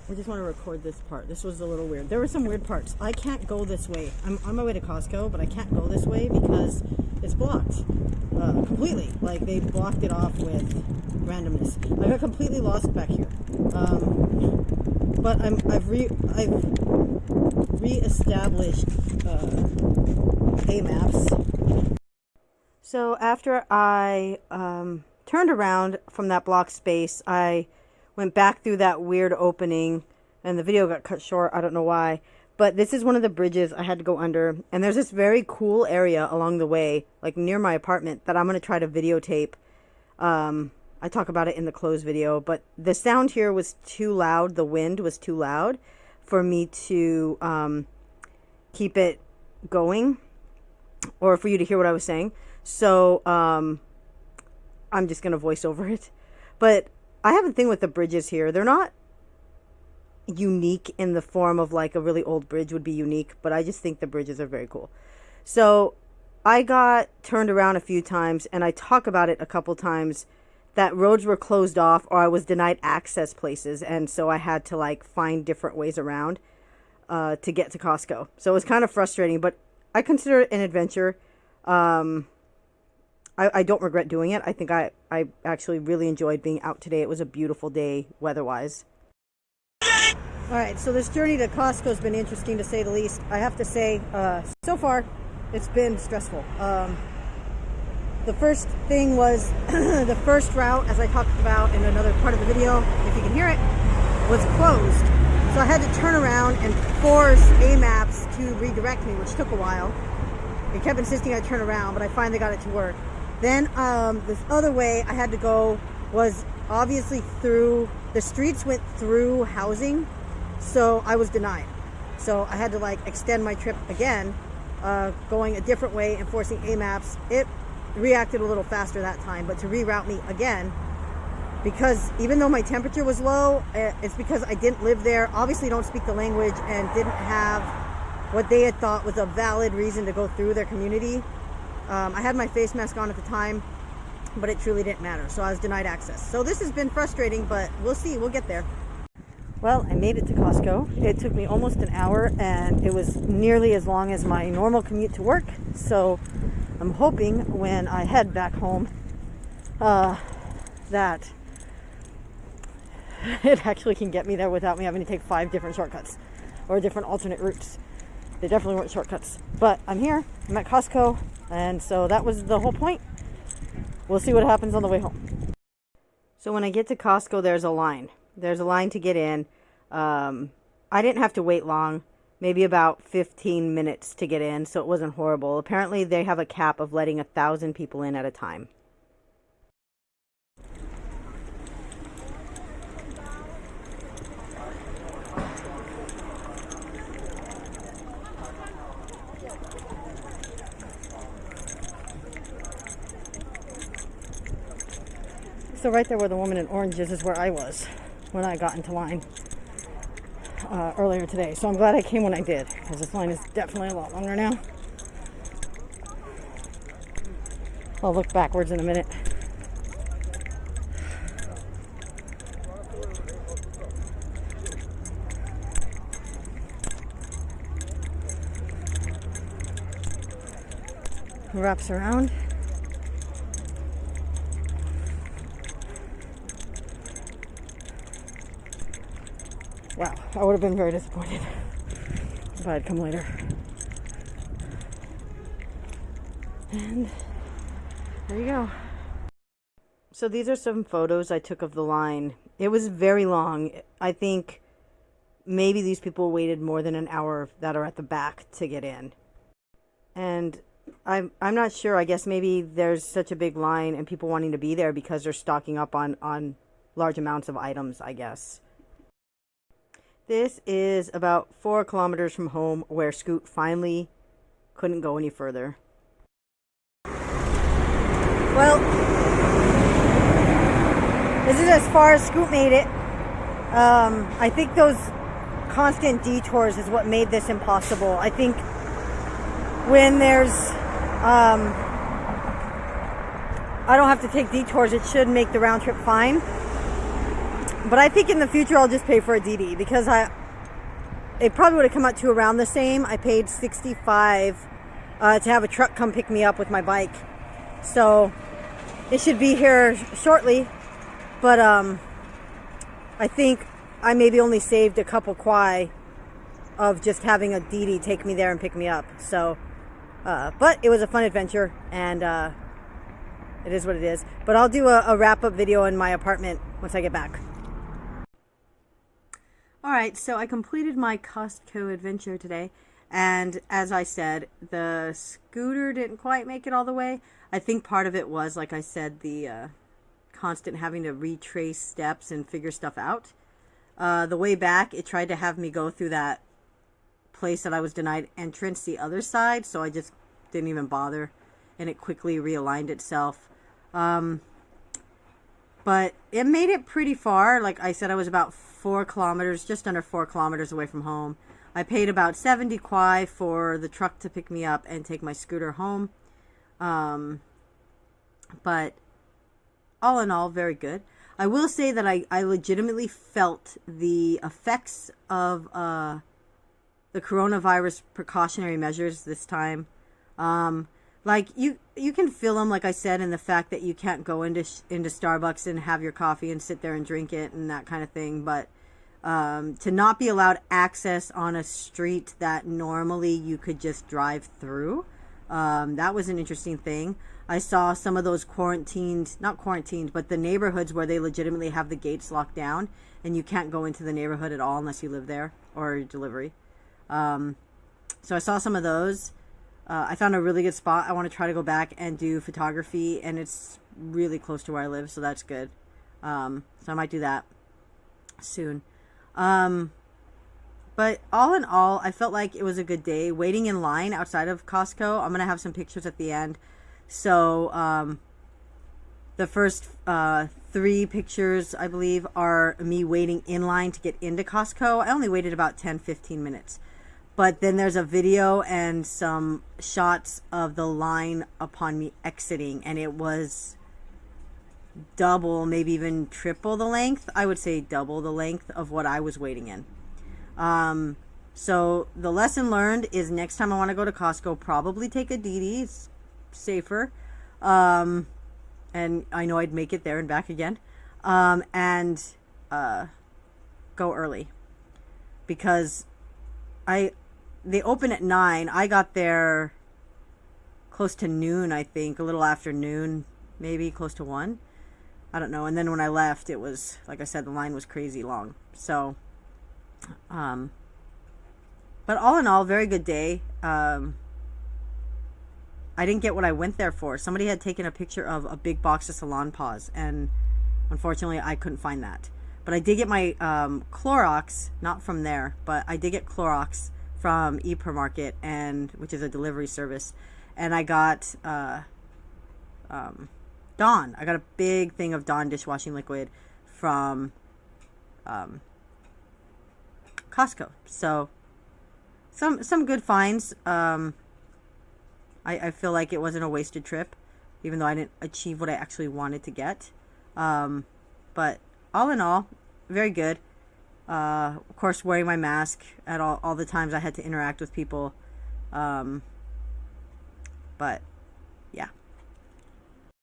I just want to record this part. This was a little weird. There were some weird parts. I can't go this way. I'm on my way to Costco, but I can't go this way because it's blocked completely. Like, they blocked it off with randomness. I got completely lost back here. But I've re-established maps. So after I turned around from that block space, I went back through that weird opening, and the video got cut short. I don't know why, but this is one of the bridges I had to go under, and there's this very cool area along the way, like near my apartment, that I'm going to try to videotape. I talk about it in the close video, but the sound here was too loud. The wind was too loud for me to keep it going, or for you to hear what I was saying. So I'm just going to voice over it. But I have a thing with the bridges here. They're not unique in the form of like a really old bridge would be unique, but I just think the bridges are very cool. So I got turned around a few times, and I talk about it a couple times, that roads were closed off or I was denied access places, and so I had to like find different ways around to get to Costco. So it was kind of frustrating, but I consider it an adventure. I don't regret doing it. I think I actually really enjoyed being out today. It was a beautiful day weather-wise. Alright, so this journey to Costco has been interesting, to say the least. I have to say, so far, it's been stressful. The first thing was the first route, as I talked about in another part of the video, if you can hear it, was closed. So I had to turn around and force maps to redirect me, which took a while. It kept insisting I turn around, but I finally got it to work. Then this other way I had to go was obviously through, the streets went through housing, so I was denied. So I had to like extend my trip again, going a different way and forcing maps. It reacted a little faster that time, but to reroute me again, because even though my temperature was low, it's because I didn't live there, obviously don't speak the language, and didn't have what they had thought was a valid reason to go through their community. I had my face mask on at the time, but it truly didn't matter. So I was denied access. So this has been frustrating, but we'll see. We'll get there. Well, I made it to Costco. It took me almost an hour, and it was nearly as long as my normal commute to work. So I'm hoping when I head back home that it actually can get me there without me having to take 5 different shortcuts or different alternate routes. They definitely weren't shortcuts. But I'm here. I'm at Costco. And so that was the whole point. We'll see what happens on the way home. So when I get to Costco, there's a line. There's a line to get in. I didn't have to wait long. Maybe about 15 minutes to get in, so it wasn't horrible. Apparently, they have a cap of letting 1,000 people in at a time. So right there where the woman in orange is where I was when I got into line earlier today. So I'm glad I came when I did, because this line is definitely a lot longer now. I'll look backwards in a minute. Wraps around. Wow, I would have been very disappointed if I had come later. And there you go. So these are some photos I took of the line. It was very long. I think maybe these people waited more than an hour that are at the back to get in. And I'm not sure. I guess maybe there's such a big line and people wanting to be there because they're stocking up on large amounts of items, I guess. This is about 4 kilometers from home, where Scoot finally couldn't go any further. Well, this is as far as Scoot made it. I think those constant detours is what made this impossible. I think when there's I don't have to take detours, it should make the round trip fine. But I think in the future I'll just pay for a DD because it probably would have come out to around the same. I paid $65 to have a truck come pick me up with my bike. So it should be here shortly. But I think I maybe only saved a couple kwai of just having a DD take me there and pick me up. So, but it was a fun adventure, and it is what it is. But I'll do a wrap-up video in my apartment once I get back. Alright, so I completed my Costco adventure today, and as I said, the scooter didn't quite make it all the way. I think part of it was, like I said, the constant having to retrace steps and figure stuff out. The way back, it tried to have me go through that place that I was denied entrance the other side, so I just didn't even bother, and it quickly realigned itself. But it made it pretty far. Like I said, I was about 4 kilometers, just under 4 kilometers away from home. I paid about 70 kwai for the truck to pick me up and take my scooter home. But all in all, very good. I will say that I legitimately felt the effects of the coronavirus precautionary measures this time. Like you can feel them, like I said, in the fact that you can't go into Starbucks and have your coffee and sit there and drink it and that kind of thing. But to not be allowed access on a street that normally you could just drive through, that was an interesting thing. I saw some of those not quarantined, but the neighborhoods where they legitimately have the gates locked down and you can't go into the neighborhood at all unless you live there or delivery. So I saw some of those. I found a really good spot. I want to try to go back and do photography, and it's really close to where I live, so that's good. So I might do that soon. But all in all, I felt like it was a good day. Waiting in line outside of Costco, I'm going to have some pictures at the end. So the first 3 pictures, I believe, are me waiting in line to get into Costco. I only waited about 10-15 minutes. But then there's a video and some shots of the line upon me exiting, and it was double, maybe even triple the length. I would say double the length of what I was waiting in. So the lesson learned is next time I want to go to Costco, probably take a DD. It's safer. And I know I'd make it there and back again. And go early. Because they open at 9. I got there close to noon, I think. A little after noon, maybe close to 1. I don't know. And then when I left, it was, like I said, the line was crazy long. So, but all in all, very good day. I didn't get what I went there for. Somebody had taken a picture of a big box of Salon Paws, and unfortunately, I couldn't find that. But I did get my Clorox, not from there, but I did get Clorox from ePermarket, which is a delivery service, and I got Dawn. I got a big thing of Dawn dishwashing liquid from Costco. So some good finds. I feel like it wasn't a wasted trip, even though I didn't achieve what I actually wanted to get. But all in all, very good. Of course, wearing my mask at all the times I had to interact with people. But